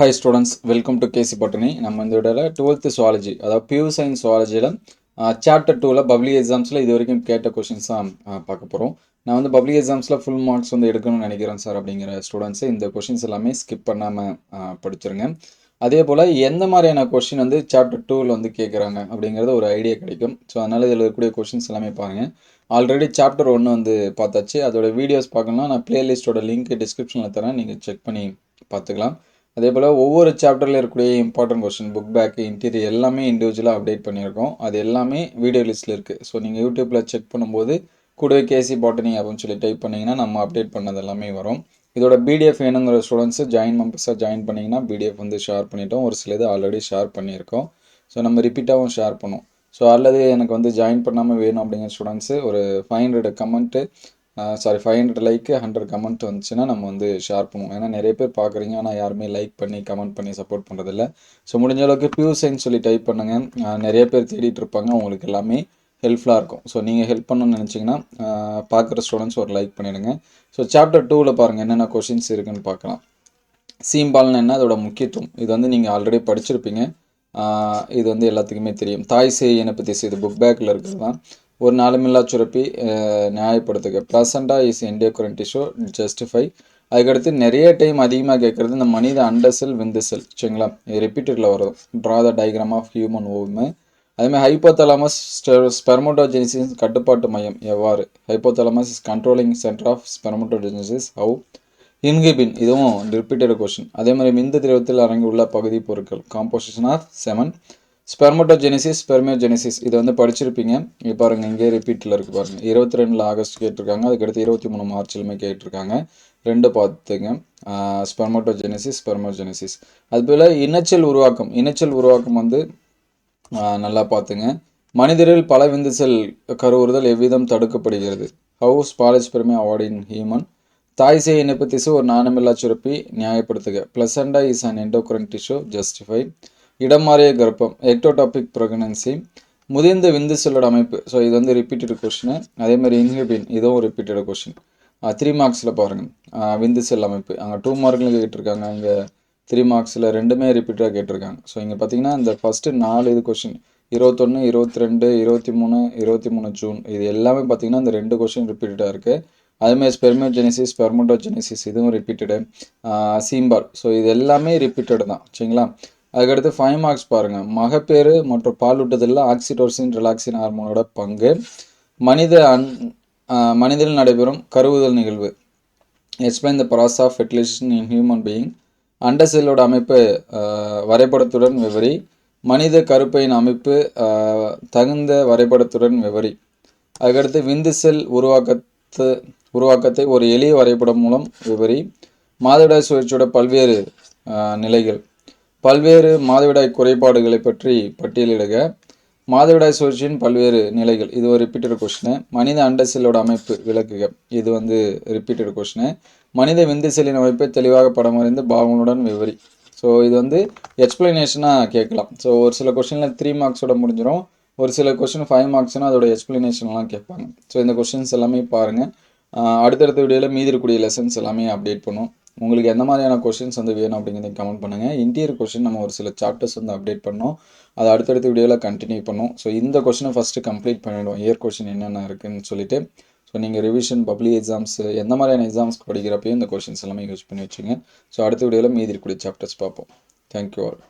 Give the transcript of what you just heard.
Hi students, welcome to KC Botany. நம்ம இந்த வீடியோல 12th zoology அதாவது பியூர் சயின்ஸ் zoologyல சாப்டர் 2ல பப்ளிக் எக்ஸாம்ஸ்ல இது வரைக்கும் கேட்ட கொஷின்ஸ் தான் பார்க்க போகிறோம். நான் வந்து பப்ளிக் எக்ஸாம்ஸில் ஃபுல் மார்க்ஸ் வந்து எடுக்கணும்னு நினைக்கிறேன் சார் அப்படிங்கிற ஸ்டூடெண்ட்ஸு இந்த கொஷின்ஸ் எல்லாமே ஸ்கிப் பண்ணாமல் படிச்சிருங்க. அதே போல் எந்த மாதிரியான கொஷின் வந்து சாப்டர் 2ல் வந்து கேட்குறாங்க அப்படிங்கிறது ஒரு ஐடியா கிடைக்கும். ஸோ அதனால் இதில் இருக்கக்கூடிய கொஷின்ஸ் எல்லாமே பாருங்கள். ஆல்ரெடி சாப்டர் 1 வந்து பார்த்தாச்சு. அதோட வீடியோஸ் பார்க்கணும்னா நான் பிளேலிஸ்ட்டோட லிங்க் டிஸ்கிரிப்ஷனில் தரேன், நீங்கள் செக் பண்ணி பார்த்துக்கலாம். அதே போல் ஒவ்வொரு சாப்டரில் இருக்கக்கூடிய important question, book back, interior எல்லாமே இண்டிவிஜுவலாக அப்டேட் பண்ணியிருக்கோம். அது எல்லாமே வீடியோ லிஸ்ட்டில் இருக்குது. ஸோ நீங்கள் யூடியூப்பில் செக் பண்ணும்போது கூடவே கேசி பாட்டனி அப்படின்னு சொல்லி டைப் பண்ணிங்கன்னா நம்ம அப்டேட் பண்ணது எல்லாமே வரும். இதோட பிடிஎஃப் வேணுங்கிற ஸ்டூடெண்ட்ஸு ஜாயின் மெம்பர்ஸாக ஜாயின் பண்ணிங்கன்னா பிடிஎஃப் வந்து ஷேர் பண்ணிட்டோம். ஒரு சில இது ஆல்ரெடி ஷேர் பண்ணியிருக்கோம். ஸோ நம்ம ரிப்பீட்டாகவும் ஷேர் பண்ணோம். ஸோ அல்லது எனக்கு வந்து ஜாயின் பண்ணாமல் வேணும் அப்படிங்கிற ஸ்டூடெண்ட்ஸு ஒரு 500 கமெண்ட்டு 500 லைக் 100 கமெண்ட் வந்துச்சுன்னா நம்ம வந்து ஷேர் பண்ணுவோம். ஏன்னா நிறைய பேர் பார்க்குறீங்க, ஆனால் யாருமே லைக் பண்ணி கமெண்ட் பண்ணி சப்போர்ட் பண்ணுறதில்ல. ஸோ முடிஞ்ச அளவுக்கு பியூர் சயின்ஸ் சொல்லி டைப் பண்ணுங்கள். நிறைய பேர் தேடிட்டு இருப்பாங்க, உங்களுக்கு எல்லாமே ஹெல்ப்ஃபுல்லாக இருக்கும். ஸோ நீங்கள் ஹெல்ப் பண்ணணும்னு நினச்சிங்கன்னா பார்க்குற ஸ்டூடெண்ட்ஸ் ஒரு லைக் பண்ணிவிடுங்க. ஸோ சாப்டர் 2ல் பாருங்கள் என்னென்ன கொஷின்ஸ் இருக்குதுன்னு பார்க்கலாம். சீம்பால்னு என்ன, அதோட முக்கியத்துவம், இது வந்து நீங்கள் ஆல்ரெடி படிச்சிருப்பீங்க. இது வந்து எல்லாத்துக்குமே தெரியும். தாய் சேய் இனப்பு திசை, இது புக் பேக்கில் இருக்கிறது தான். ஒரு நாளமில்லா சுரப்பி நியாயப்படுத்துக, placenta is endocrine tissue, justify. அதுக்கடுத்து நிறைய டைம் அதிகமாக கேட்குறது இந்த மனித அண்டசெல் விந்துசெல், சரிங்களா? இது ரிப்பீட்டடில் வரும். Draw the diagram of human ovum. அதேமாதிரி ஹைப்போதலாமஸ் ஸ்பெர்மோட்டோஜெனிசிஸ் கட்டுப்பாட்டு மையம் எவ்வாறு? Hypothalamus is controlling centre of spermatogenesis how? Inhibin, இதுவும் ரிப்பீட்டட் கொஷின். அதே மாதிரி விந்து திரவத்தில் அடங்கியுள்ள பகுதி பொருட்கள், composition of semen. Spermatogenesis spermiogenesis, இது வந்து படிச்சிருப்பீங்க. இப்போ பாருங்கள், இங்கே ரிப்பீட்டில் இருக்குது பாருங்கள். 22 ஆகஸ்ட் கேட்டிருக்காங்க, அதுக்கடுத்து 23 மார்ச்லுமே கேட்டிருக்காங்க. ரெண்டு பார்த்துங்க. ஸ்பெர்மோட்டோஜெனிசிஸ் ஸ்பெர்மோஜெனிசிஸ். அதுபோல் இனச்சல் உருவாக்கம் வந்து நல்லா பார்த்துங்க. மனிதரில் பல விந்து செல் கருவுறுதல் எவ்விதம் தடுக்கப்படுகிறது? How polyspermia avoid in human? தாய் சேய் இணைப்பு திசு ஒரு நாணமில்லா சுரப்பி, நியாயப்படுத்துக. Placenta is an endocrine tissue, justify. இடம் மாறிய கர்ப்பம், எக்டோடாபிக் ப்ரெக்னன்சி. முதிர்ந்த விந்து செல்லோட அமைப்பு, ஸோ இது வந்து ரிப்பீட்டட் கொஷின். அதே மாதிரி இன்ஹிபின், இதுவும் ரிப்பீட்டட் கொஷின். 3 மார்க்ஸில் பாருங்கள். விந்து செல் அமைப்பு அங்கே 2 மார்க்கில் கேட்டிருக்காங்க, இங்கே 3 மார்க்ஸில் ரெண்டுமே ரிப்பீட்டாக கேட்டிருக்காங்க. ஸோ இங்கே பார்த்தீங்கன்னா இந்த ஃபஸ்ட்டு 4 இது கொஷின் 21, 22, 23, 23 ஜூன், இது எல்லாமே பார்த்தீங்கன்னா இந்த 2 கொஷின் ரிப்பீட்டடாக இருக்குது. அதேமாதிரி ஸ்பெர்மோஜெனிசிஸ் ஸ்பெர்மோட்டோஜெனிசிஸ், இதுவும் ரிப்பீட்டடு. சீம்பால், ஸோ இது எல்லாமே ரிப்பீட்டடு தான், சரிங்களா? அதுக்கடுத்து 5 மார்க்ஸ் பாருங்கள். மகப்பேறு மற்றும் பாலூட்டுதலில் ஆக்சிடோசின் ரிலாக்சின் ஹார்மோனோட பங்கு. மனிதனில் நடைபெறும் கருவுதல் நிகழ்வு. Explain the process of fertilisation in human being. And செல்லோட அமைப்பு வரைபடத்துடன் விவரி. மனித கருப்பையின் அமைப்பு தகுந்த வரைபடத்துடன் விவரி. அதுக்கடுத்து விந்து செல் உருவாக்கத்தை ஒரு எளிய வரைபடம் மூலம் விவரி. மாதவிடாய் சுழற்சியோட பல்வேறு நிலைகள். பல்வேறு மாதவிடாய் குறைபாடுகளை பற்றி பட்டியலிடுக. மாதவிடாய் சுழற்சியின் பல்வேறு நிலைகள், இது ஒரு ரிப்பீட்டட் கொஷினு. மனித அண்ட செல்லோட அமைப்பு விளக்குக, இது வந்து ரிப்பீட்டட் கொஷினு. மனித விந்து செல்லின் அமைப்பை தெளிவாக படம் வரைந்து பாகங்களுடன் விவரி. ஸோ இது வந்து எக்ஸ்பிளனேஷனாக கேட்கலாம். ஸோ ஒரு சில கொஷினில் 3 மார்க்ஸோட முடிஞ்சிடும், ஒரு சில கொஷின் 5 மார்க்ஸ்னால் அதோட எக்ஸ்பிளனேஷன்லாம் கேட்பாங்க. ஸோ இந்த கொஷின்ஸ் எல்லாமே பாருங்கள். அடுத்தடுத்த வீடியோவில் மீதி இருக்கக்கூடிய லெசன்ஸ் எல்லாமே அப்டேட் பண்ணும். உங்களுக்கு எந்த மாதிரியான கொஷின்ஸ் வந்து வேணும் அப்படிங்கிறத கமெண்ட் பண்ணுங்கள். இன்டீரியர் கொஷின் நம்ம ஒரு சில சாப்டர்ஸ் வந்து அப்டேட் பண்ணோம், அதை அடுத்தடுத்த வீடியோவில் கண்டினியூ பண்ணோம். ஸோ இந்த கொஷினை ஃபஸ்ட்டு கம்ப்ளீட் பண்ணிவிடும், இயர் கொஷின் என்னென்ன இருக்குதுன்னு சொல்லிட்டு. ஸோ நீங்கள் ரிவிஷன், பப்ளிக் எக்ஸாம்ஸ், எந்த மாதிரியான எக்ஸாம்ஸ் படிக்கிறப்பையும் இந்த கொஷின்ஸ் எல்லாமே யூஸ் பண்ணி வச்சுங்க. ஸோ அடுத்த வீடியோவில் மீதி இருக்கக்கூடிய சாப்டர்ஸ் பார்ப்போம். Thank you all.